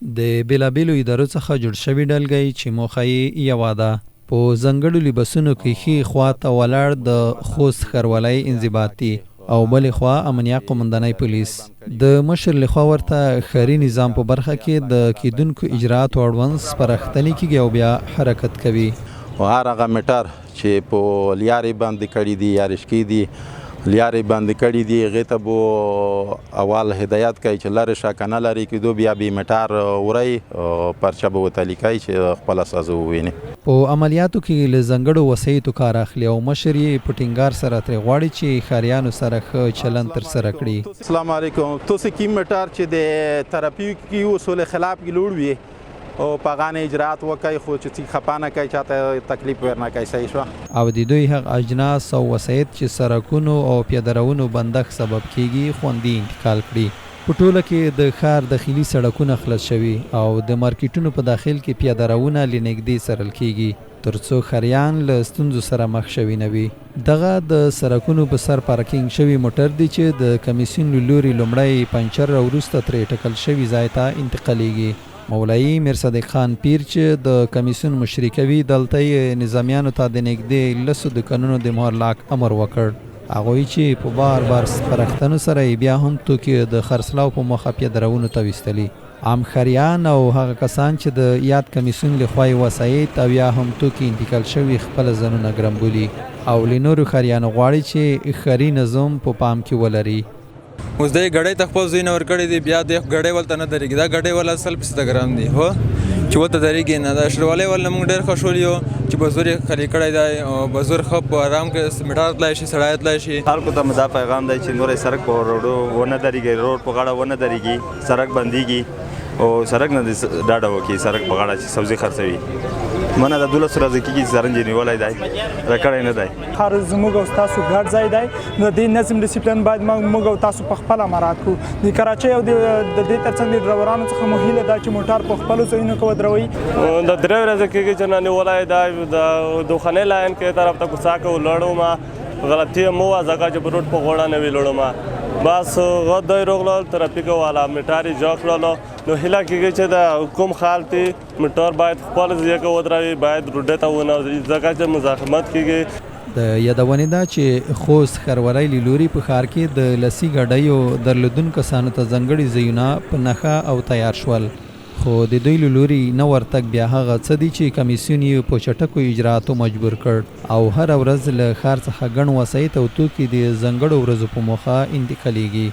د بیلابیلو ادارو څخه جوړ شوي ډلګۍ چې موخه یې یوه ده. په ځانګړو لباسونو کې ښي خواته ولاړ د خوست ښاروالۍ انضباطي او بلې خوا امنیه قومندانۍ پولیس. د مشر لخوا ورته ښاري نظام په برخه کې د کیدونکو اجرااتو اړوند سپارښتنې کیږي او بیا حرکت کوي. او هر هغه میټر چې په لیارې باندې کړي دي یا رشکې دي لیارې باندې کړي دي هغې ته به اول هدایت کوي چې لرې شه که نه لرې کېدو بیا به میټر وری پرچه به ورته لیکي چې خپله سزا وویني. په عملیاتو کې له ځانګړو وسایطو کار اخلي او مشر یې په ټینګار سره ترې غواړي چې ښاریانو سره ښه چلند ترسره کړي. السلام علیکم. تاسو کوم میټر چې د ترافیکي اصول خلاف کې لوړ وي او په هغه اجراات وکړي خو چې خفه نه کوي چاته تکلیف ورنه کوي. صحیح شوه. او د دوی هغه اجناس او وسایط چې سړکونو او پیادهروونو بندښت سبب کیږي خوندي انتقال کړي. په ټوله کې د ښار داخلي سړکونه خلاص شوي او د مارکیټونو په داخل کې پیادهروونه له نږدې څارل کیږي ترڅو ښاریان له ستونزو سره مخ شوي نه وي. دغه د سړکونو په سر پارکینګ شوي موټر دی چې د کمیسیون له لوري لومړی پنچر وروسته ترې ټکل شوي ځای ته انتقالیږي. مولوي میرصدیق خان پیر چې د کمیسیون مشري کوي دلته یې نظامیانو ته د نږدې 10 دوکانونو د مهرلاک امر وکړ. هغوی چې په بار بار سپارښتنو سره یې بیا هم توکي د خرڅلاو په موخه پیادهروونو ته ویستلي. عام ښاریان او هغه کسان چې د یاد کمیسیون لخوا یې وسایط او یا هم توکي انتقال شوي خپله ځانونه ګرم بولي او له نورو ښاریانو غواړي چې ښاري نظم په پام کې ولري. اوس دی ګړی ته خپل زوی نه ورکړی دی بیا دی ګړی ولته نه درېږي. دا ګړی ول اصل پسې ته ګرام دی هو چې ولته درېږي نه. دا شروالی ول موږ ډېر خوشحال یو چې بزور یې خالي کړی دی او بزور ښه په آرام کې میټر تللی شي سړی تللی شي. خلکو ته دا پیغام دی چې نوری سړک په روډو ونه درېږي روډ په غاړه ونه درېږي سړک بندېږي او سړک نه ډاډه وکړي سړک په غاړه چې سبزي خرڅوي. منه د 12 ورځې کېږي چې زرنج یې نیولی دی راکړی نه دی. ښار زموږ او ستاسو ګډ ځای دی. د دې نظم ډسپلین باید موږ او تاسو په خپله مراعات کړو. د کراچۍ او د دې ترڅنګ د ډرایورانو څخه مو هیله ده چې موټر په خپلو ځایونو کې ودروئ. د 3 ورځې کېږي چې نه نیولی دی د دوخانې لاین کې طرف ته کوڅه کې ولاړو غلطي مو وه ځکه چې په روډ په غوړه نه وي لړو بس غد دوی روغلل ترافیک والا میټر یې جوړ کړلو. نو هیله کېږي چې د کوم خال دی میټر باید خپل ځای کې ودروي باید روډ ته ونه ځکه چې مزاحمت کېږي. د یادونې ده چې خوست ښاروالۍ له لوري په ښار کې د لسي ګاډیو درلودونکو کسانو ته ځانګړي ځایونه په نښه او تیار شول خو د دوی له لوري نه ورتګ بیا هغه څه دي چې کمیسیون یې په چټکو اجرااتو مجبور کړ او هره ورځ له ښار څخه ګڼ وسایط او توکي د ځانګړو ورځو په موخه انتقالیږي.